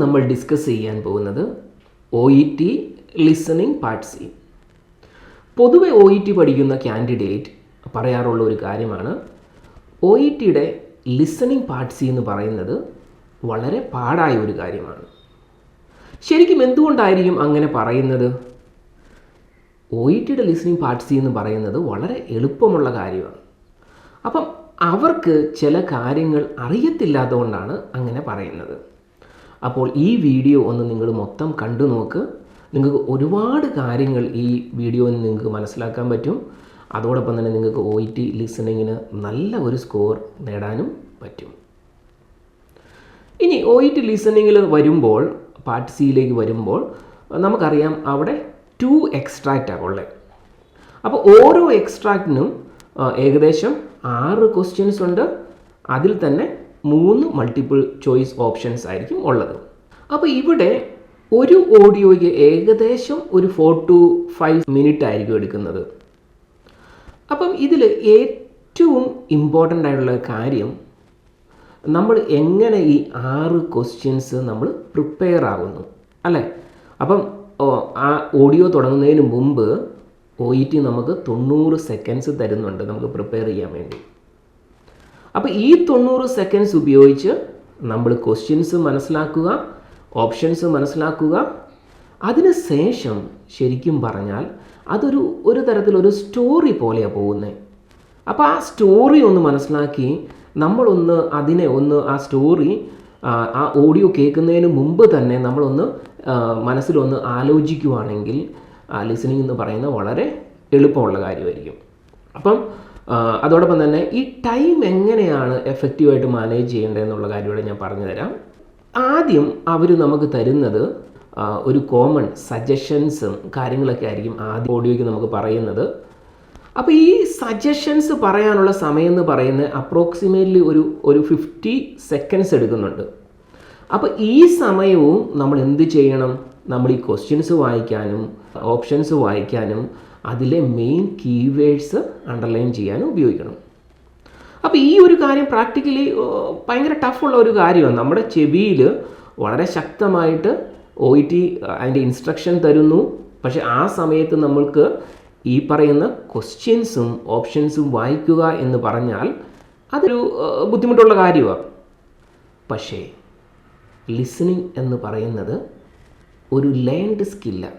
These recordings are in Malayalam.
നമ്മൾ ഡിസ്കസ് ചെയ്യാൻ പോകുന്നത് OET ലിസണിംഗ് പാർട്ട് സി. പൊതുവെ OET പഠിക്കുന്ന കാൻഡിഡേറ്റ് പറയാറുള്ള ഒരു കാര്യമാണ്, OETയുടെ ലിസണിംഗ് പാർട്ട് സി എന്ന് പറയുന്നത് വളരെ പാടായ ഒരു കാര്യമാണ്. ശരിക്കും എന്തുകൊണ്ടായിരിക്കും അങ്ങനെ പറയുന്നത്? OETയുടെ ലിസണിംഗ് പാർട്ട് സി എന്ന് പറയുന്നത് വളരെ എളുപ്പമുള്ള കാര്യമാണ്. അപ്പം അവർക്ക് ചില കാര്യങ്ങൾ അറിയത്തില്ലാത്തതുകൊണ്ടാണ് അങ്ങനെ പറയുന്നത്. അപ്പോൾ ഈ വീഡിയോ ഒന്ന് നിങ്ങൾ മൊത്തം കണ്ടു നോക്ക്. നിങ്ങൾക്ക് ഒരുപാട് കാര്യങ്ങൾ ഈ വീഡിയോയിൽ നിങ്ങൾക്ക് മനസ്സിലാക്കാൻ പറ്റും. അതോടൊപ്പം തന്നെ നിങ്ങൾക്ക് OET ലിസണിങ്ങിന് നല്ല ഒരു സ്കോർ നേടാനും പറ്റും. ഇനി OET ലിസണിങ്ങിൽ വരുമ്പോൾ, പാർട്ട് സിയിലേക്ക് വരുമ്പോൾ നമുക്കറിയാം അവിടെ 2 എക്സ്ട്രാക്റ്റാണ് ഉള്ളത്. അപ്പോൾ ഓരോ എക്സ്ട്രാക്റ്റിനും ഏകദേശം 6 ക്വസ്റ്റ്യൻസ് ഉണ്ട്. അതിൽ തന്നെ 3 മൾട്ടിപ്പിൾ ചോയ്സ് ഓപ്ഷൻസ് ആയിരിക്കും ഉള്ളത്. അപ്പോൾ ഇവിടെ ഒരു ഓഡിയോയ്ക്ക് ഏകദേശം ഒരു 4 to 5 മിനിറ്റ് ആയിരിക്കും എടുക്കുന്നത്. അപ്പം ഇതിൽ ഏറ്റവും ഇമ്പോർട്ടൻ്റ് ആയിട്ടുള്ള കാര്യം, നമ്മൾ എങ്ങനെ ഈ 6 ക്വസ്റ്റ്യൻസ് നമ്മൾ പ്രിപ്പയർ ആകുന്നു അല്ലേ? അപ്പം ആ ഓഡിയോ തുടങ്ങുന്നതിന് മുമ്പ് OET നമുക്ക് 90 സെക്കൻഡ്സ് തരുന്നുണ്ട് നമുക്ക് പ്രിപ്പയർ ചെയ്യാൻ വേണ്ടി. അപ്പോൾ ഈ 90 സെക്കൻഡ്സ് ഉപയോഗിച്ച് നമ്മൾ ക്വസ്റ്റ്യൻസ് മനസ്സിലാക്കുക, ഓപ്ഷൻസ് മനസ്സിലാക്കുക. അതിന് ശേഷം ശരിക്കും പറഞ്ഞാൽ ഒരു തരത്തിലൊരു സ്റ്റോറി പോലെയാണ് പോകുന്നത്. അപ്പോൾ ആ സ്റ്റോറി ഒന്ന് മനസ്സിലാക്കി നമ്മളൊന്ന് ആ സ്റ്റോറി ആ ഓഡിയോ കേൾക്കുന്നതിന് മുമ്പ് തന്നെ നമ്മളൊന്ന് മനസ്സിലൊന്ന് ആലോചിക്കുവാണെങ്കിൽ ലിസണിങ് എന്ന് പറയുന്നത് വളരെ എളുപ്പമുള്ള കാര്യമായിരിക്കും. അപ്പം അതോടൊപ്പം തന്നെ ഈ ടൈം എങ്ങനെയാണ് എഫക്റ്റീവായിട്ട് മാനേജ് ചെയ്യേണ്ടതെന്നുള്ള കാര്യമൂടെ ഞാൻ പറഞ്ഞു തരാം. ആദ്യം അവർ നമുക്ക് തരുന്നത് ഒരു കോമൺ സജഷൻസും കാര്യങ്ങളൊക്കെ ആയിരിക്കും ആദ്യം ഓഡിയോയ്ക്ക് നമുക്ക് പറയുന്നത്. അപ്പോൾ ഈ സജഷൻസ് പറയാനുള്ള സമയം എന്ന് പറയുന്നത് അപ്രോക്സിമേറ്റ്ലി ഒരു 50 സെക്കൻഡ്സ് എടുക്കുന്നുണ്ട്. അപ്പോൾ ഈ സമയവും നമ്മൾ എന്ത് ചെയ്യണം? നമ്മൾ ഈ ക്വസ്റ്റ്യൻസ് വായിക്കാനും ഓപ്ഷൻസ് വായിക്കാനും അതിലെ മെയിൻ കീവേഡ്സ് അണ്ടർലൈൻ ചെയ്യാനും ഉപയോഗിക്കണം. അപ്പോൾ ഈ ഒരു കാര്യം പ്രാക്ടിക്കലി ഭയങ്കര ടഫുള്ള ഒരു കാര്യമാണ്. നമ്മുടെ ചെവിയിൽ വളരെ ശക്തമായിട്ട് OET അതിൻ്റെ ഇൻസ്ട്രക്ഷൻ തരുന്നു. പക്ഷേ ആ സമയത്ത് നമ്മൾക്ക് ഈ പറയുന്ന ക്വസ്റ്റ്യൻസും ഓപ്ഷൻസും വായിക്കുക എന്ന് പറഞ്ഞാൽ അതൊരു ബുദ്ധിമുട്ടുള്ള കാര്യമാണ്. പക്ഷേ ലിസണിങ് എന്ന് പറയുന്നത് ഒരു ലേൺഡ് സ്കില്ലാണ്.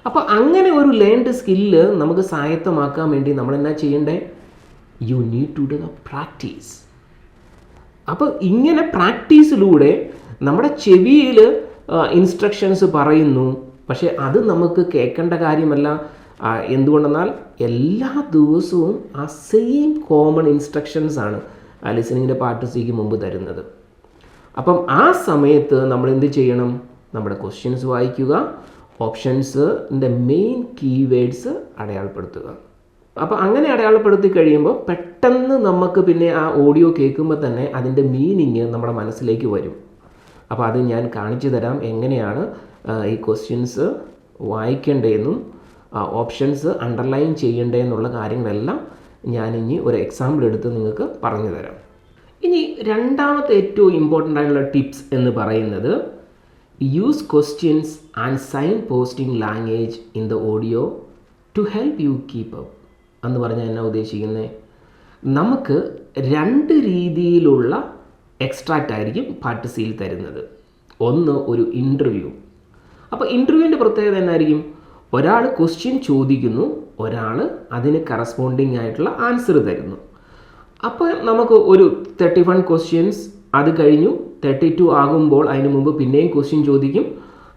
അപ്പോൾ അങ്ങനെ ഒരു ലേൺഡ് സ്കില്ല് നമുക്ക് സ്വായത്തമാക്കാൻ വേണ്ടി നമ്മൾ എന്നാ ചെയ്യേണ്ടേ? You need to do the practice. അപ്പോൾ ഇങ്ങനെ പ്രാക്ടീസിലൂടെ നമ്മുടെ ചെവിയിൽ ഇൻസ്ട്രക്ഷൻസ് പറയുന്നു. പക്ഷേ അത് നമുക്ക് കേൾക്കേണ്ട കാര്യമല്ല. എന്തുകൊണ്ടെന്നാൽ എല്ലാ ദിവസവും ആ സെയിം കോമൺ ഇൻസ്ട്രക്ഷൻസ് ആണ് ലിസണിങ്ങിൻ്റെ പാർട്ട് സിക്ക് മുമ്പ് തരുന്നത്. അപ്പം ആ സമയത്ത് നമ്മൾ എന്ത് ചെയ്യണം? നമ്മുടെ ക്വസ്റ്റ്യൻസ് വായിക്കുക, ഓപ്ഷൻസിൻ്റെ മെയിൻ കീവേഡ്സ് അടയാളപ്പെടുത്തുക. അപ്പോൾ അങ്ങനെ അടയാളപ്പെടുത്തി കഴിയുമ്പോൾ പെട്ടെന്ന് നമുക്ക് പിന്നെ ആ ഓഡിയോ കേൾക്കുമ്പോൾ തന്നെ അതിൻ്റെ മീനിങ് നമ്മുടെ മനസ്സിലേക്ക് വരും. അപ്പോൾ അത് ഞാൻ കാണിച്ചു തരാം, എങ്ങനെയാണ് ഈ ക്വസ്റ്റ്യൻസ് വായിക്കേണ്ടതെന്നും ഓപ്ഷൻസ് അണ്ടർലൈൻ ചെയ്യേണ്ടതെന്നുള്ള കാര്യങ്ങളെല്ലാം ഞാനിനി ഒരു എക്സാമ്പിൾ എടുത്ത് നിങ്ങൾക്ക് പറഞ്ഞു തരാം. ഇനി രണ്ടാമത്തെ ഏറ്റവും ഇമ്പോർട്ടൻ്റ് ആയിട്ടുള്ള ടിപ്സ് എന്ന് പറയുന്നത്, use questions and signposting language in the audio to help you keep up എന്ന് പറഞ്ഞാൽ എന്നാ ഉദ്ദേശിക്കുന്നത്? നമുക്ക് 2 രീതിയിലുള്ള എക്സ്ട്രാക്റ്റ് ആയിരിക്കും പാർട്ട് സിയിൽ തരുന്നത്. ഒന്ന് ഒരു ഇൻ്റർവ്യൂ. അപ്പോൾ ഇൻ്റർവ്യൂവിൻ്റെ പ്രത്യേകത എന്നായിരിക്കും? ഒരാൾ ക്വസ്റ്റ്യൻ ചോദിക്കുന്നു, ഒരാൾ അതിന് കറസ്പോണ്ടിങ് ആയിട്ടുള്ള ആൻസർ തരുന്നു. അപ്പോൾ നമുക്ക് ഒരു 31 ക്വസ്റ്റ്യൻസ്, അത് കഴിഞ്ഞു 32 ആകുമ്പോൾ അതിന് മുമ്പ് പിന്നെയും ക്വസ്റ്റ്യൻ ചോദിക്കും.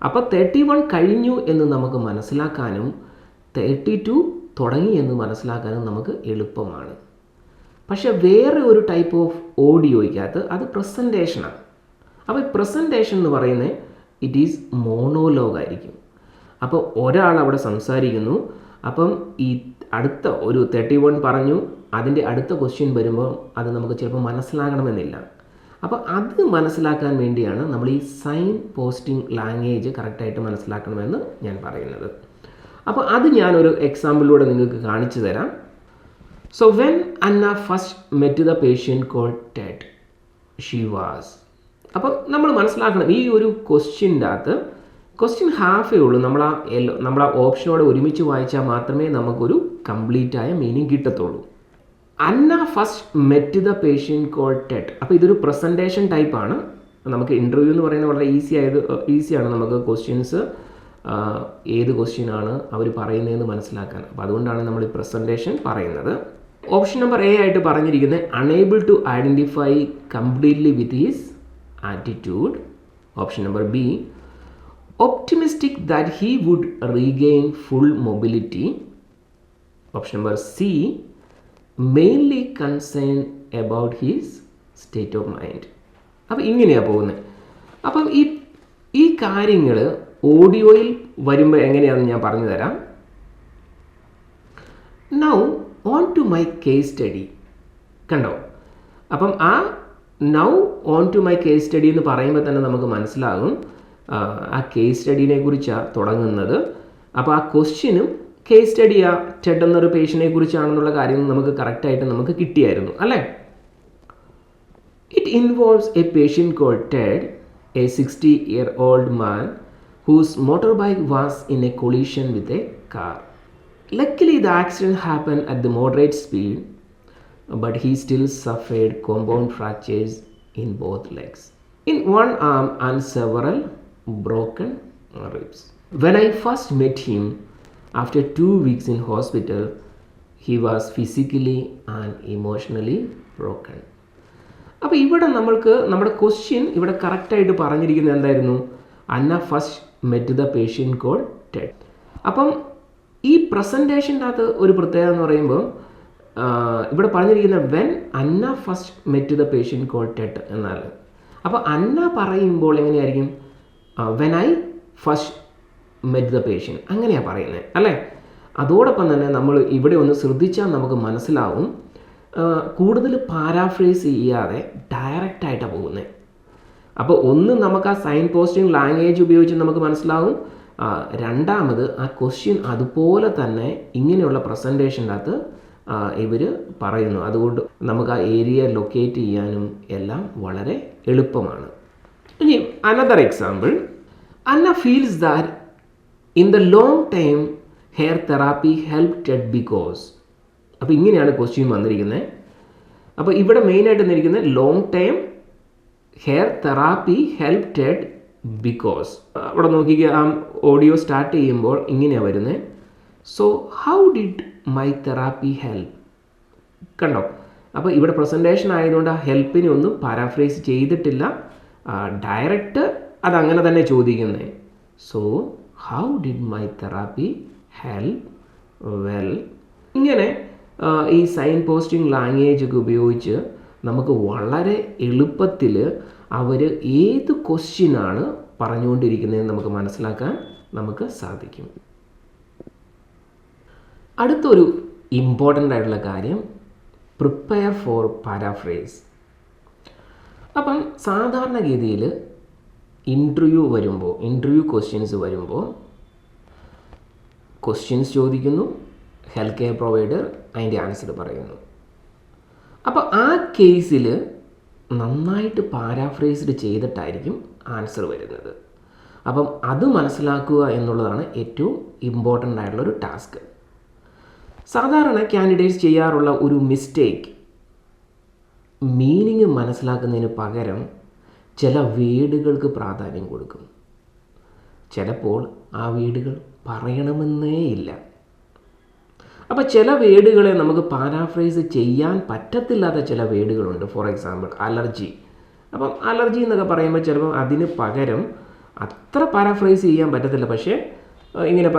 അപ്പോൾ 31 കഴിഞ്ഞു എന്ന് നമുക്ക് മനസ്സിലാക്കാനും 32 തുടങ്ങി എന്ന് മനസ്സിലാക്കാനും നമുക്ക് എളുപ്പമാണ്. പക്ഷേ വേറെ ഒരു ടൈപ്പ് ഓഫ് ഓഡിയോയ്ക്കകത്ത് അത് പ്രസൻറ്റേഷനാണ്. അപ്പോൾ പ്രസൻറ്റേഷൻ എന്ന് പറയുന്നത് ഇറ്റ് ഈസ് മോണോലോഗ് ആയിരിക്കും. അപ്പോൾ ഒരാൾ അവിടെ സംസാരിക്കുന്നു. അപ്പം ഈ അടുത്ത ഒരു 31 പറഞ്ഞു, അതിൻ്റെ അടുത്ത ക്വസ്റ്റ്യൻ വരുമ്പോൾ അത് നമുക്ക് ചിലപ്പോൾ മനസ്സിലാകണമെന്നില്ല. അപ്പോൾ അത് മനസ്സിലാക്കാൻ വേണ്ടിയാണ് നമ്മൾ ഈ സൈൻ പോസ്റ്റിംഗ് ലാംഗ്വേജ് കറക്റ്റായിട്ട് മനസ്സിലാക്കണമെന്ന് ഞാൻ പറയുന്നത്. അപ്പോൾ അത് ഞാനൊരു എക്സാമ്പിളിലൂടെ നിങ്ങൾക്ക് കാണിച്ചു തരാം. So when Anna first met the patient called Ted, she was അപ്പം നമ്മൾ മനസ്സിലാക്കണം ഈ ഒരു ക്വസ്റ്റ്യൻ്റെ അകത്ത് ക്വസ്റ്റ്യൻ ഹാഫേ ഉള്ളൂ. നമ്മൾ ആ ഓപ്ഷനോടെ ഒരുമിച്ച് വായിച്ചാൽ മാത്രമേ നമുക്കൊരു കംപ്ലീറ്റ് ആയ മീനിങ് കിട്ടത്തുള്ളൂ. Anna first met the patient called Ted. അപ്പോൾ ഇതൊരു പ്രസൻറ്റേഷൻ ടൈപ്പാണ്. നമുക്ക് ഇൻ്റർവ്യൂ എന്ന് പറയുന്നത് വളരെ ഈസിയാണ് നമുക്ക് ക്വസ്റ്റ്യൻസ് ഏത് ക്വസ്റ്റ്യനാണ് അവർ പറയുന്നതെന്ന് മനസ്സിലാക്കാൻ. അപ്പോൾ അതുകൊണ്ടാണ് നമ്മൾ ഈ പ്രസൻറ്റേഷൻ പറയുന്നത്. ഓപ്ഷൻ നമ്പർ എ ആയിട്ട് പറഞ്ഞിരിക്കുന്നത് unable to identify completely with his attitude. Option number B optimistic that he would regain full mobility. Option number C mainly concerned about his state of mind. അപ്പോൾ ഇങ്ങനെയാണ് പോകുന്നത്. അപ്പം ഈ കാര്യങ്ങൾ ഓഡിയോയിൽ വരുമ്പോൾ എങ്ങനെയാണെന്ന് ഞാൻ പറഞ്ഞു തരാം. Now on to my case study. കണ്ടോ? അപ്പം ആ now on to my case study എന്ന് പറയുമ്പോൾ തന്നെ നമുക്ക് മനസ്സിലാകും ആ കേസ് സ്റ്റഡീനെ കുറിച്ചാണ് തുടങ്ങുന്നത്. അപ്പോൾ ആ ക്വസ്റ്റ്യനും കേസ് സ്റ്റഡിയാ ടെഡ് എന്നൊരു പേഷ്യനെ കുറിച്ചാണെന്നുള്ള കാര്യം നമുക്ക് കറക്റ്റായിട്ട് നമുക്ക് കിട്ടിയായിരുന്നു അല്ലേ. It involves a patient called Ted, a 60-year-old man whose motorbike was in a collision with a car. Luckily the accident happened at the moderate speed, but he still suffered compound fractures in both legs, in one arm and several broken ribs. When I first met him after 2 weeks in hospital, he was physically and emotionally broken. അപ്പോൾ ഇവിടെ നമ്മുടെ ക്വസ്റ്റ്യൻ ഇവിടെ കറക്റ്റായിട്ട് പറഞ്ഞിരിക്കുന്നത് എന്തായിരുന്നു? Anna first met the patient called Ted. അപ്പം ഈ പ്രസൻറ്റേഷൻ്റെ അകത്ത് ഒരു പ്രത്യേകത എന്ന് പറയുമ്പോൾ ഇവിടെ പറഞ്ഞിരിക്കുന്നത് when Anna first met the patient called Ted എന്നാണ്. അപ്പോൾ അന്ന പറയുമ്പോൾ എങ്ങനെയായിരിക്കും? When I first met the patient അങ്ങനെയാണ് പറയുന്നത് അല്ലേ. അതോടൊപ്പം തന്നെ നമ്മൾ ഇവിടെ ഒന്ന് ശ്രദ്ധിച്ചാൽ നമുക്ക് മനസ്സിലാവും, കൂടുതൽ പാരാഫ്രേസ് ചെയ്യാതെ ഡയറക്റ്റായിട്ടാണ് പോകുന്നത്. അപ്പോൾ ഒന്ന് നമുക്ക് ആ സൈൻ പോസ്റ്റിംഗ് ലാംഗ്വേജ് ഉപയോഗിച്ച് നമുക്ക് മനസ്സിലാവും. രണ്ടാമത് ആ ക്വസ്റ്റ്യൻ അതുപോലെ തന്നെ ഇങ്ങനെയുള്ള പ്രസൻറ്റേഷൻ്റെ അകത്ത് ഇവർ പറയുന്നു. അതുകൊണ്ട് നമുക്ക് ആ ഏരിയ ലൊക്കേറ്റ് ചെയ്യാനും എല്ലാം വളരെ എളുപ്പമാണ്. ഇനി another example, Anna feels that in the long time hair therapy help Ted because. അപ്പോൾ ഇങ്ങനെയാണ് ക്വസ്റ്റ്യൻ വന്നിരിക്കുന്നത്. അപ്പോൾ ഇവിടെ മെയിനായിട്ട് വന്നിരിക്കുന്നത് long time hair therapy help Ted because. അവിടെ നോക്കിക്കുക, ആ ഓഡിയോ സ്റ്റാർട്ട് ചെയ്യുമ്പോൾ ഇങ്ങനെയാണ് വരുന്നത്. So how did my therapy help. കണ്ടോ? അപ്പോൾ ഇവിടെ പ്രസൻറ്റേഷൻ ആയതുകൊണ്ട് ആ ഹെൽപ്പിനെ ഒന്നും പാരാഫ്രേസ് ചെയ്തിട്ടില്ല, ഡയറക്റ്റ് അതങ്ങനെ തന്നെ ചോദിക്കുന്നത്. So how did my therapy help well. ഇങ്ങനെ ഈ സൈൻ പോസ്റ്റിംഗ് ലാംഗ്വേജ് ഒക്കെ ഉപയോഗിച്ച് നമുക്ക് വളരെ എളുപ്പത്തിൽ അവർ ഏത് ക്വസ്റ്റ്യനാണ് പറഞ്ഞുകൊണ്ടിരിക്കുന്നതെന്ന് നമുക്ക് മനസ്സിലാക്കാൻ നമുക്ക് സാധിക്കും. അടുത്തൊരു ഇമ്പോർട്ടൻ്റ് ആയിട്ടുള്ള കാര്യം, പ്രിപ്പയർ ഫോർ പാരാഫ്രേസ്. അപ്പം സാധാരണഗതിയിൽ ഇൻ്റർവ്യൂ ക്വസ്റ്റ്യൻസ് വരുമ്പോൾ ക്വസ്റ്റ്യൻസ് ചോദിക്കുന്നു, ഹെൽത്ത് കെയർ പ്രൊവൈഡർ അതിൻ്റെ ആൻസർ പറയുന്നു. അപ്പോൾ ആ കേസിൽ നന്നായിട്ട് പാരാഫ്രേസ്ഡ് ചെയ്തിട്ടായിരിക്കും ആൻസർ വരുന്നത്. അപ്പം അത് മനസ്സിലാക്കുക എന്നുള്ളതാണ് ഏറ്റവും ഇമ്പോർട്ടൻ്റ് ആയിട്ടുള്ളൊരു ടാസ്ക്. സാധാരണ കാൻഡിഡേറ്റ്സ് ചെയ്യാറുള്ള ഒരു മിസ്റ്റേക്ക്, മീനിങ് മനസ്സിലാക്കുന്നതിന് പകരം ചില വേർഡുകൾക്ക് പ്രാധാന്യം കൊടുക്കും. ചിലപ്പോൾ ആ വേർഡുകൾ പറയണമെന്നേ ഇല്ല. അപ്പോൾ ചില വേർഡുകളെ നമുക്ക് പാരാഫ്രൈസ് ചെയ്യാൻ പറ്റത്തില്ലാത്ത ചില വേർഡുകളുണ്ട്. For example allergy. അപ്പം അലർജി എന്നൊക്കെ പറയുമ്പോൾ ചിലപ്പോൾ അതിന് പകരം അത്ര പാരാഫ്രൈസ് ചെയ്യാൻ പറ്റത്തില്ല, പക്ഷേ ഇങ്ങനെ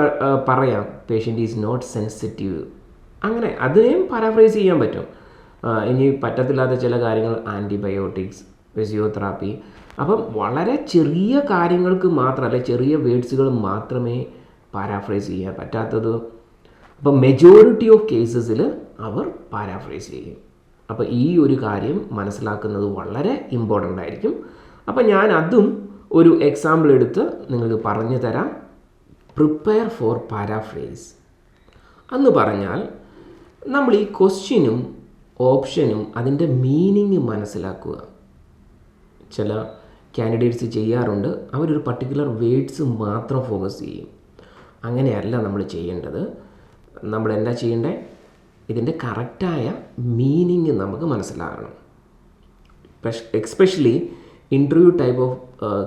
പറയാം, പേഷ്യൻ്റ് ഈസ് നോട്ട് സെൻസിറ്റീവ്. അങ്ങനെ അതിനെയും പാരാഫ്രൈസ് ചെയ്യാൻ പറ്റും. ഇനി പറ്റത്തില്ലാത്ത ചില കാര്യങ്ങൾ ആൻറ്റിബയോട്ടിക്സ്, ഫിസിയോതെറാപ്പി. അപ്പം വളരെ ചെറിയ കാര്യങ്ങൾക്ക് മാത്രമല്ല, ചെറിയ വേർഡ്സുകൾ മാത്രമേ പാരാഫ്രൈസ് ചെയ്യാൻ പറ്റാത്തത്. അപ്പം മെജോറിറ്റി ഓഫ് കേസസിൽ അവർ പാരാഫ്രൈസ് ചെയ്യും. അപ്പോൾ ഈ ഒരു കാര്യം മനസ്സിലാക്കുന്നത് വളരെ ഇമ്പോർട്ടൻ്റ് ആയിരിക്കും. അപ്പോൾ ഞാൻ അതും ഒരു എക്സാമ്പിൾ എടുത്ത് നിങ്ങൾക്ക് പറഞ്ഞു തരാം. പ്രിപ്പയർ ഫോർ പാരാഫ്രേസ് എന്ന് പറഞ്ഞാൽ നമ്മൾ ഈ ക്വസ്റ്റ്യനും ഓപ്ഷനും അതിൻ്റെ മീനിങ് മനസ്സിലാക്കുക. ചില കാൻഡിഡേറ്റ്സ് ചെയ്യാറുണ്ട്. അവരൊരു പർട്ടിക്കുലർ വേർഡ്സ് മാത്രം ഫോക്കസ് ചെയ്യും. അങ്ങനെയല്ല നമ്മൾ ചെയ്യേണ്ടത്. നമ്മൾ എന്താ ചെയ്യേണ്ടത്? ഇതിൻ്റെ കറക്റ്റായ മീനിങ് നമുക്ക് മനസ്സിലാകണം. Especially interview type of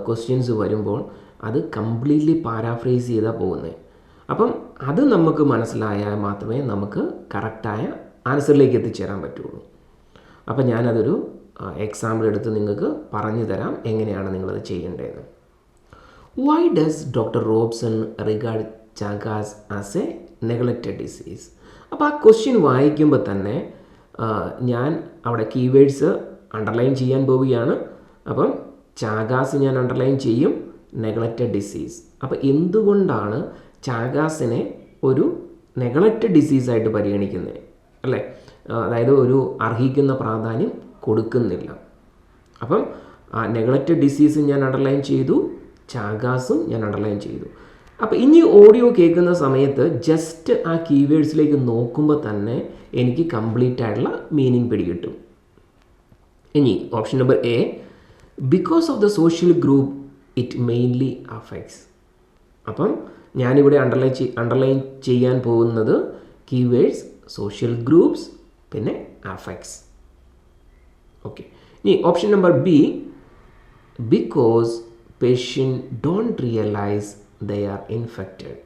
questions വരുമ്പോൾ അത് കംപ്ലീറ്റ്ലി പാരാഫ്രൈസ് ചെയ്താൽ പോകുന്നത്. അപ്പം അത് നമുക്ക് മനസ്സിലായാൽ മാത്രമേ നമുക്ക് കറക്റ്റായ ആൻസറിലേക്ക് എത്തിച്ചേരാൻ പറ്റുള്ളൂ. അപ്പം ഞാനതൊരു എക്സാമ്പിൾ എടുത്ത് നിങ്ങൾക്ക് പറഞ്ഞു തരാം എങ്ങനെയാണ് നിങ്ങളത് ചെയ്യേണ്ടതെന്ന്. Why does doctor Robson regard Chagas as a neglected disease? അപ്പോൾ ആ ക്വസ്റ്റ്യൻ വായിക്കുമ്പോൾ തന്നെ ഞാൻ അവിടെ കീവേഡ്സ് അണ്ടർലൈൻ ചെയ്യാൻ പോവുകയാണ്. അപ്പം ചാഗാസ് ഞാൻ അണ്ടർലൈൻ ചെയ്യും, നെഗ്ലക്റ്റഡ് ഡിസീസ്. അപ്പോൾ എന്തുകൊണ്ടാണ് ചാഗാസിനെ ഒരു നെഗ്ലക്റ്റഡ് ഡിസീസായിട്ട് പരിഗണിക്കുന്നത്, അല്ലേ? അതായത് ഒരു അർഹിക്കുന്ന പ്രാധാന്യം കൊടുക്കുന്നില്ല. അപ്പം ആ നെഗ്ലക്റ്റഡ് ഡിസീസ് ഞാൻ അണ്ടർലൈൻ ചെയ്തു, ചാഗാസും ഞാൻ അണ്ടർലൈൻ ചെയ്തു. അപ്പോൾ ഇനി ഓഡിയോ കേൾക്കുന്ന സമയത്ത് ജസ്റ്റ് ആ കീവേഡ്സിലേക്ക് നോക്കുമ്പോൾ തന്നെ എനിക്ക് കംപ്ലീറ്റ് ആയിട്ടുള്ള മീനിങ് പിടികിട്ടും. ഇനി option number A, because of the social group it mainly affects. അപ്പം ഞാനിവിടെ അണ്ടർലൈൻ ചെയ്യാൻ പോകുന്നത് കീവേഡ്സ് സോഷ്യൽ ഗ്രൂപ്പ്സ് പിന്നെ അഫക്ട്സ്. ഓക്കെ. ഇനി option number B, because patient don't realise they are infected.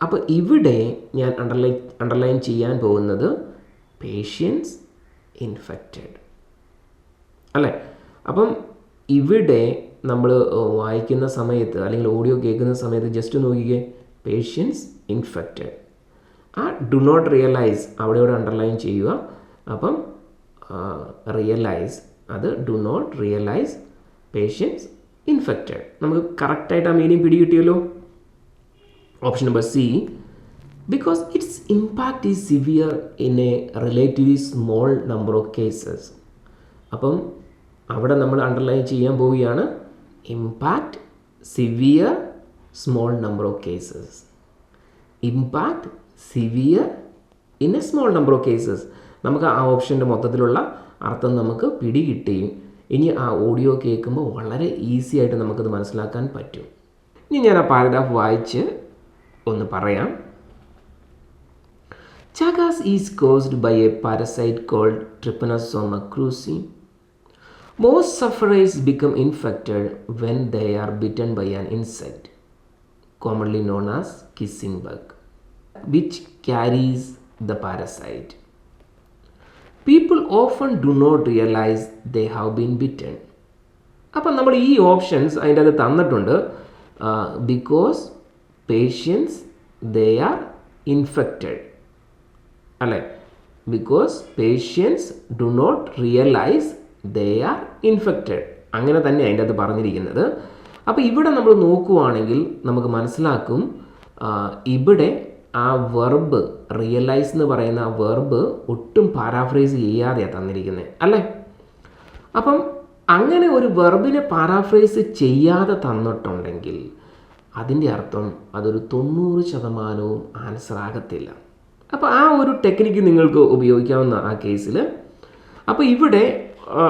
അപ്പോൾ ഇവിടെ ഞാൻ അണ്ടർലൈൻ ചെയ്യാൻ പോകുന്നത് പേഷ്യൻസ് ഇൻഫെക്റ്റഡ്, അല്ലേ? അപ്പം ഇവിടെ നമ്മൾ വായിക്കുന്ന സമയത്ത് അല്ലെങ്കിൽ ഓഡിയോ കേൾക്കുന്ന സമയത്ത് ജസ്റ്റ് നോക്കിക്കേ, പേഷ്യൻസ് ഇൻഫെക്റ്റഡ്. ആ ഡു നോട്ട് റിയലൈസ് അവിടെ അണ്ടർലൈൻ ചെയ്യുക. അപ്പം റിയലൈസ്, അത് do not realise patients infected. നമുക്ക് കറക്റ്റായിട്ട് ആ മീനിങ് പിടികിട്ടിയല്ലോ. Option number C, because its impact is severe in a relatively small number of cases. അപ്പം അവിടെ നമ്മൾ അണ്ടർലൈൻ ചെയ്യാൻ പോവുകയാണ് impact severe small number of cases. Impact severe in a small number of cases. നമുക്ക് ആ ഓപ്ഷൻ്റെ മൊത്തത്തിലുള്ള അർത്ഥം നമുക്ക് പിടികിട്ടി. ഇനി ആ ഓഡിയോ കേൾക്കുമ്പോൾ വളരെ ഈസി ആയിട്ട് നമുക്കത് മനസ്സിലാക്കാൻ പറ്റും. ഇനി ഞാൻ ആ പാരഗ്രാഫ് വായിച്ച് ഒന്ന് പറയാം. Chagas is caused by a parasite called Trypanosoma cruzi. Most sufferers become infected when they are bitten by an insect, commonly known as kissing bug, which carries the parasite. People often do not realize they have been bitten. അപ്പം നമ്മൾ ഈ ഓപ്ഷൻസ് അതിൻ്റെ അത് തന്നിട്ടുണ്ട്. Because patients they are infected, അല്ലേ? Because patients do not realise they are infected, അങ്ങനെ തന്നെ അതിൻ്റെ അത് പറഞ്ഞിരിക്കുന്നത്. അപ്പോൾ ഇവിടെ നമ്മൾ നോക്കുവാണെങ്കിൽ നമുക്ക് മനസ്സിലാക്കും ഇവിടെ ആ വെർബ് റിയലൈസ് എന്ന് പറയുന്ന ആ വെർബ് ഒട്ടും പാരാഫ്രൈസ് ചെയ്യാതെയാണ് തന്നിരിക്കുന്നത്, അല്ലേ? അപ്പം അങ്ങനെ ഒരു വെർബിനെ പാരാഫ്രൈസ് ചെയ്യാതെ തന്നിട്ടുണ്ടെങ്കിൽ അതിൻ്റെ അർത്ഥം അതൊരു 90% ആൻസർ ആകത്തില്ല. അപ്പോൾ ആ ഒരു ടെക്നിക്ക് നിങ്ങൾക്ക് ഉപയോഗിക്കാവുന്ന ആ കേസിൽ. അപ്പോൾ ഇവിടെ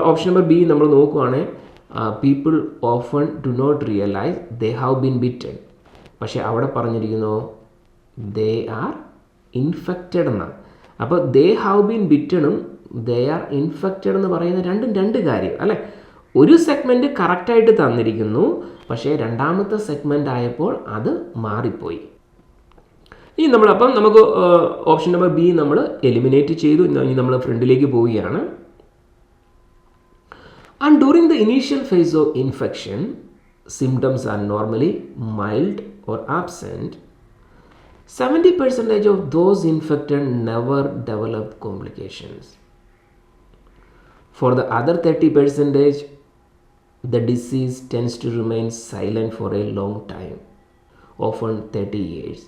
ഓപ്ഷൻ നമ്പർ ബി നമ്മൾ നോക്കുവാണെങ്കിൽ people often do not realise they have been bitten. പക്ഷേ അവിടെ പറഞ്ഞിരിക്കുന്നു ദേ ആർ ഇൻഫെക്റ്റഡ് എന്നാണ്. അപ്പോൾ ദേ ഹാവ് ബീൻ ബിറ്റണും ദേ ആർ ഇൻഫെക്റ്റഡ് എന്ന് പറയുന്ന രണ്ട് കാര്യം, അല്ലേ? ഒരു സെഗ്മെൻറ്റ് കറക്റ്റായിട്ട് തന്നിരിക്കുന്നു, പക്ഷേ രണ്ടാമത്തെ സെഗ്മെൻ്റ് ആയപ്പോൾ അത് മാറിപ്പോയി. ഇനി നമ്മളപ്പം നമുക്ക് ഓപ്ഷൻ നമ്പർ ബി നമ്മൾ എലിമിനേറ്റ് ചെയ്തു. ഇനി നമ്മൾ ഫ്രണ്ടിലേക്ക് പോവുകയാണ്. And during the initial phase of infection, symptoms are normally mild or absent. 70% of those infected never develop complications. For the other 30%, the disease tends to remain silent for a long time, often 30 years.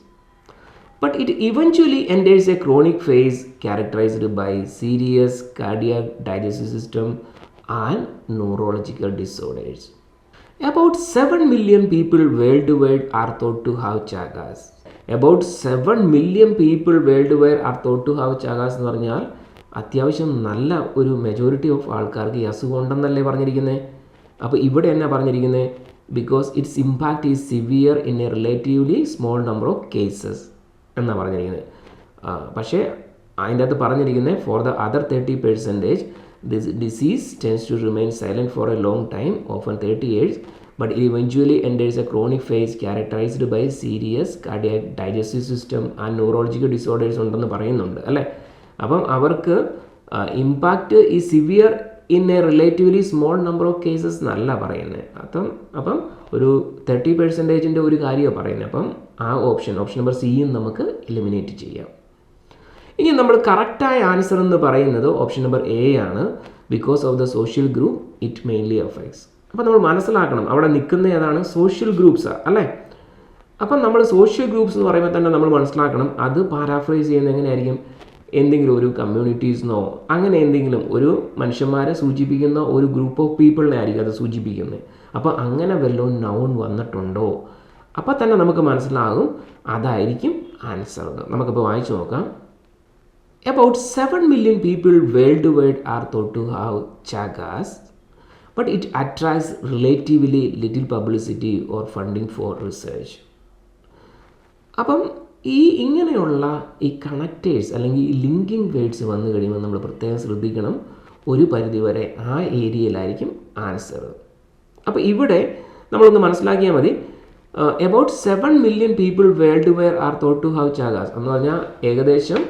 But it eventually enters a chronic phase characterized by serious cardiac, digestive system, and neurological disorders. About 7 million people worldwide are thought to have Chagas. About 7 million people worldwide are thought to have Chagas എന്ന് പറഞ്ഞാൽ അത്യാവശ്യം നല്ല ഒരു മെജോറിറ്റി ഓഫ് ആൾക്കാർക്ക് ഈ അസുഖം ഉണ്ടെന്നല്ലേ പറഞ്ഞിരിക്കുന്നത്. അപ്പോൾ ഇവിടെ എന്നാ പറഞ്ഞിരിക്കുന്നത്, because its impact is severe in a relatively small number of cases എന്നാണ് പറഞ്ഞിരിക്കുന്നത്. പക്ഷേ അതിൻ്റെ അകത്ത് പറഞ്ഞിരിക്കുന്നത് for the other 30% this disease tends to remain silent for a long time, often 30 years, but it eventually enters a chronic phase characterized by serious cardiac, digestive system and neurological disorders ഉണ്ടെന്ന് പറയുന്നുണ്ട് അല്ലേ. അപ്പം അവർക്ക് ഇമ്പാക്റ്റ് ഈ severe in a relatively small number of cases എന്നല്ല പറയുന്നത്. അപ്പം ഒരു 30% ഒരു കാര്യമാണ് പറയുന്നത്. അപ്പം ആ ഓപ്ഷൻ നമ്പർ സിയും നമുക്ക് എലിമിനേറ്റ് ചെയ്യാം. ഇനി നമ്മൾ കറക്റ്റായ ആൻസർ എന്ന് പറയുന്നത് ഓപ്ഷൻ നമ്പർ എ ആണ്. Because of the social group it mainly affects. അപ്പം നമ്മൾ മനസ്സിലാക്കണം അവിടെ നിൽക്കുന്ന ഏതാണ്, സോഷ്യൽ ഗ്രൂപ്പ്സാണ് അല്ലേ. അപ്പം നമ്മൾ സോഷ്യൽ ഗ്രൂപ്പ്സ് എന്ന് പറയുമ്പോൾ തന്നെ നമ്മൾ മനസ്സിലാക്കണം അത് പാരാഫ്രൈസ് ചെയ്യുന്നത് എങ്ങനെയായിരിക്കും, എന്തെങ്കിലും ഒരു കമ്മ്യൂണിറ്റീസിനോ അങ്ങനെ എന്തെങ്കിലും ഒരു മനുഷ്യന്മാരെ സൂചിപ്പിക്കുന്ന ഒരു ഗ്രൂപ്പ് ഓഫ് പീപ്പിളിനെ ആയിരിക്കും അത് സൂചിപ്പിക്കുന്നത്. അപ്പോൾ അങ്ങനെ വല്ലതും നൗൺ വന്നിട്ടുണ്ടോ, അപ്പോൾ തന്നെ നമുക്ക് മനസ്സിലാകും അതായിരിക്കും ആൻസർ. നമുക്കിപ്പോൾ വായിച്ചു നോക്കാം. About 7 million people worldwide are thought to have Chagas, but it attracts relatively little publicity or funding for research. അപ്പം ഇങ്ങനെയുള്ള ഈ കണക്റ്റേഴ്സ് അല്ലെങ്കിൽ ഈ ലിങ്കിങ് വേർഡ്സ് വന്നു കഴിയുമ്പോൾ നമ്മൾ പ്രത്യേകം ശ്രദ്ധിക്കണം. ഒരു പരിധിവരെ ആ ഏരിയയിലായിരിക്കും ആൻസർ. അപ്പോൾ ഇവിടെ നമ്മളൊന്ന് മനസ്സിലാക്കിയാൽ മതി. About 7 million people worldwide are thought to have Chagas എന്ന് പറഞ്ഞാൽ ഏകദേശം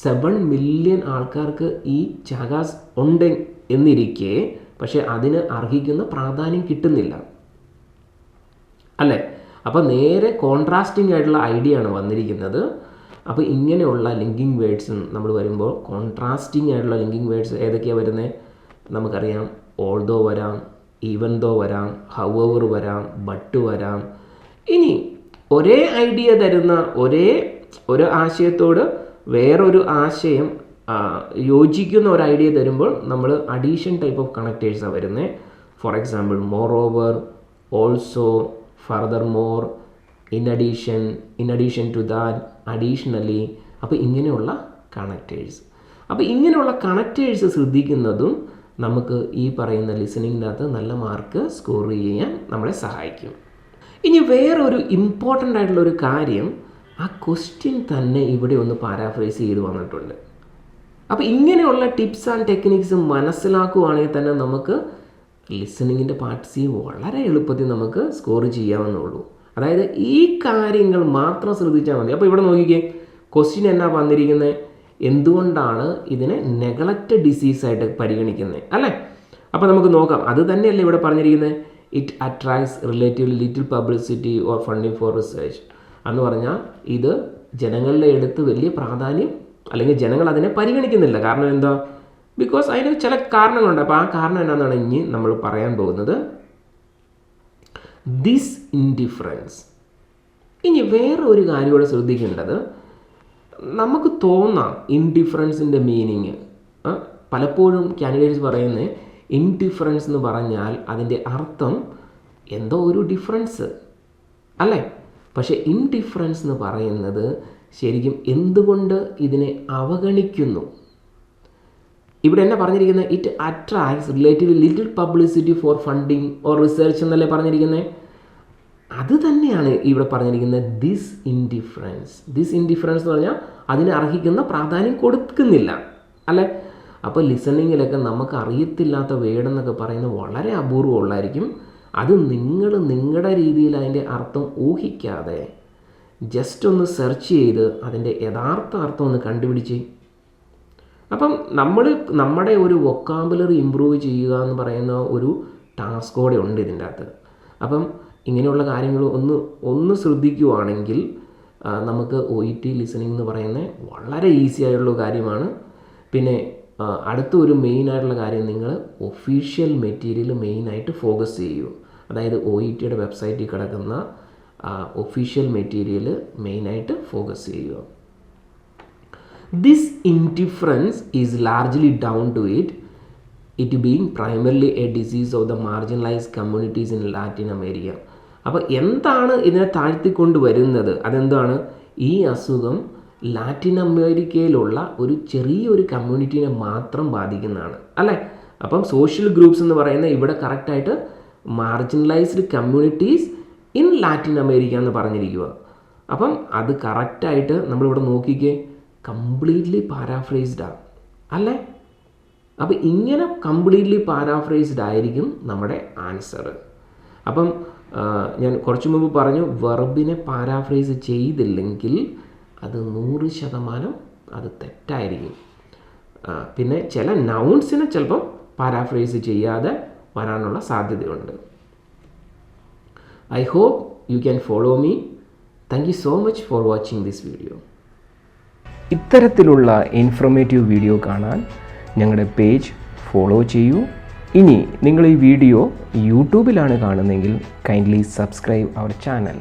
7 million ആൾക്കാർക്ക് ഈ ചാഗാസ് ഉണ്ട് എന്നിരിക്കെ പക്ഷേ അതിന് അർഹിക്കുന്ന പ്രാധാന്യം കിട്ടുന്നില്ല അല്ലേ. അപ്പോൾ നേരെ കോൺട്രാസ്റ്റിംഗ് ആയിട്ടുള്ള ഐഡിയ ആണ് വന്നിരിക്കുന്നത്. അപ്പോൾ ഇങ്ങനെയുള്ള ലിങ്കിങ് വേർഡ്സ് നമ്മൾ വരുമ്പോൾ കോൺട്രാസ്റ്റിംഗ് ആയിട്ടുള്ള ലിങ്കിങ് വേർഡ്സ് ഏതൊക്കെയാണ് വരുന്നത് നമുക്കറിയാം. ഓൾദോ വരാം, ഈവൻ ദോ വരാം, ഹൗവർ വരാം, ബട്ട് വരാം. ഇനി ഒരേ ഐഡിയ തരുന്ന ഒരു ആശയത്തോട് വേറൊരു ആശയം യോജിക്കുന്ന ഒരു ഐഡിയ തരുമ്പോൾ നമ്മൾ അഡീഷൻ ടൈപ്പ് ഓഫ് കണക്റ്റേഴ്സാണ് വരുന്നത്. For example moreover, also, furthermore, in addition to that, additionally. അപ്പോൾ ഇങ്ങനെയുള്ള കണക്റ്റേഴ്സ്. അപ്പോൾ ഇങ്ങനെയുള്ള കണക്റ്റേഴ്സ് ശ്രദ്ധിക്കുന്നതും നമുക്ക് ഈ പറയുന്ന ലിസണിങ്ങിനകത്ത് നല്ല മാർക്ക് സ്കോർ ചെയ്യാൻ നമ്മളെ സഹായിക്കും. ഇനി വേറൊരു ഇമ്പോർട്ടൻ്റ് ആയിട്ടുള്ളൊരു കാര്യം, ആ ക്വസ്റ്റ്യൻ തന്നെ ഇവിടെ ഒന്ന് പാരാഫ്രൈസ് ചെയ്ത് വന്നിട്ടുണ്ട്. അപ്പോൾ ഇങ്ങനെയുള്ള ടിപ്സ് ആൻഡ് ടെക്നിക്സ് മനസ്സിലാക്കുകയാണെങ്കിൽ തന്നെ നമുക്ക് ലിസണിങ്ങിൻ്റെ പാർട്ട് സി വളരെ എളുപ്പത്തിൽ നമുക്ക് സ്കോർ ചെയ്യാവുന്നുള്ളൂ. അതായത് ഈ കാര്യങ്ങൾ മാത്രം ശ്രദ്ധിച്ചാൽ മതി. അപ്പോൾ ഇവിടെ നോക്കിക്കേ, ക്വസ്റ്റ്യൻ എന്നാ വന്നിരിക്കുന്നത്, എന്തുകൊണ്ടാണ് ഇതിനെ നെഗ്ലക്റ്റഡ് ഡിസീസായിട്ട് പരിഗണിക്കുന്നത് അല്ലേ. അപ്പോൾ നമുക്ക് നോക്കാം, അത് തന്നെയല്ലേ ഇവിടെ പറഞ്ഞിരിക്കുന്നത്. It attracts relatively little publicity or funding for research എന്ന് പറഞ്ഞാൽ ഇത് ജനങ്ങളുടെ അടുത്ത് വലിയ പ്രാധാന്യം അല്ലെങ്കിൽ ജനങ്ങൾ അതിനെ പരിഗണിക്കുന്നില്ല. കാരണം എന്താ, ബിക്കോസ് അതിന് ചില കാരണങ്ങളുണ്ട്. അപ്പോൾ ആ കാരണം എന്നാണെന്നാണ് ഇനി നമ്മൾ പറയാൻ പോകുന്നത്. This indifference. ഇനി വേറെ ഒരു കാര്യം കൂടെ ശ്രദ്ധിക്കേണ്ടത്, നമുക്ക് തോന്നാം ഇൻഡിഫറൻസിൻ്റെ മീനിങ്. പലപ്പോഴും കാൻഡിഡേറ്റ്സ് പറയുന്നത് ഇൻഡിഫറൻസ് എന്ന് പറഞ്ഞാൽ അതിൻ്റെ അർത്ഥം എന്തോ ഒരു ഡിഫറൻസ് അല്ലേ. പക്ഷേ ഇൻഡിഫറൻസ് എന്ന് പറയുന്നത് ശരിക്കും എന്തുകൊണ്ട് ഇതിനെ അവഗണിക്കുന്നു. ഇവിടെ എന്നാ പറഞ്ഞിരിക്കുന്നത്, it attracts relatively little publicity for funding or research എന്നല്ലേ പറഞ്ഞിരിക്കുന്നത്. അത് തന്നെയാണ് ഇവിടെ പറഞ്ഞിരിക്കുന്നത് ദിസ് ഇൻഡിഫറൻസ്. ദിസ് ഇൻഡിഫറൻസ് എന്ന് പറഞ്ഞാൽ അതിന് അർഹിക്കുന്ന പ്രാധാന്യം കൊടുക്കുന്നില്ല അല്ലേ. അപ്പോൾ ലിസണിങ്ങിലൊക്കെ നമുക്ക് അറിയത്തില്ലാത്ത വേർഡെന്നൊക്കെ പറയുന്നത് വളരെ അപൂർവമുള്ളായിരിക്കും. അത് നിങ്ങളുടെ രീതിയിൽ അതിൻ്റെ അർത്ഥം ഊഹിക്കാതെ ജസ്റ്റ് ഒന്ന് സെർച്ച് ചെയ്ത് അതിൻ്റെ യഥാർത്ഥ അർത്ഥം ഒന്ന് കണ്ടുപിടിച്ച്, അപ്പം നമ്മുടെ ഒരു വൊക്കാബുലറി ഇമ്പ്രൂവ് ചെയ്യുക എന്ന് പറയുന്ന ഒരു ടാസ്ക് കൂടെ ഉണ്ട് ഇതിൻ്റെ അകത്ത്. അപ്പം ഇങ്ങനെയുള്ള കാര്യങ്ങൾ ഒന്ന് ശ്രദ്ധിക്കുകയാണെങ്കിൽ നമുക്ക് OET ലിസണിങ് എന്ന് പറയുന്നത് വളരെ ഈസി ആയിട്ടുള്ള കാര്യമാണ്. പിന്നെ അടുത്തൊരു മെയിനായിട്ടുള്ള കാര്യം, നിങ്ങൾ ഒഫീഷ്യൽ മെറ്റീരിയൽ മെയിനായിട്ട് ഫോക്കസ് ചെയ്യൂ. അതായത് OETയുടെ വെബ്സൈറ്റിൽ കിടക്കുന്ന ഒഫീഷ്യൽ മെറ്റീരിയൽ മെയിനായിട്ട് ഫോക്കസ് ചെയ്യുക. This indifference is largely down to it being primarily a disease of the marginalised communities in Latin America. അപ്പോൾ എന്താണ് ഇതിനെ താഴ്ത്തിക്കൊണ്ട് വരുന്നത്, അതെന്താണ്, ഈ അസുഖം ലാറ്റിൻ അമേരിക്കയിലുള്ള ഒരു ചെറിയൊരു കമ്മ്യൂണിറ്റീനെ മാത്രം ബാധിക്കുന്നതാണ് അല്ലേ. അപ്പം സോഷ്യൽ ഗ്രൂപ്പ്സ് എന്ന് പറയുന്നത് ഇവിടെ കറക്റ്റായിട്ട് marginalised communities in Latin America എന്ന് പറഞ്ഞിരിക്കുക. അപ്പം അത് കറക്റ്റായിട്ട് നമ്മളിവിടെ നോക്കിക്കേ, കംപ്ലീറ്റ്ലി പാരാഫ്രൈസ്ഡാണ് അല്ലേ? അപ്പോൾ ഇങ്ങനെ കംപ്ലീറ്റ്ലി പാരാഫ്രൈസ്ഡ് ആയിരിക്കും നമ്മുടെ ആൻസർ. അപ്പം ഞാൻ കുറച്ച് മുമ്പ് പറഞ്ഞു, വെർബിനെ പാരാഫ്രൈസ് ചെയ്തില്ലെങ്കിൽ അത് 100% അത് തെറ്റായിരിക്കും. പിന്നെ ചില നൗൺസിനെ ചിലപ്പം പാരാഫ്രൈസ് ചെയ്യാതെ വരാനുള്ള സാധ്യതയുണ്ട്. I hope you can follow me. Thank you so much for watching this video. ഇത്തരത്തിലുള്ള ഇൻഫോർമേറ്റീവ് വീഡിയോ കാണാൻ ഞങ്ങളുടെ പേജ് ഫോളോ ചെയ്യൂ. ഇനി നിങ്ങൾ ഈ വീഡിയോ യൂട്യൂബിലാണ് കാണുന്നതെങ്കിൽ കൈൻഡ്ലി സബ്സ്ക്രൈബ് അവർ ചാനൽ.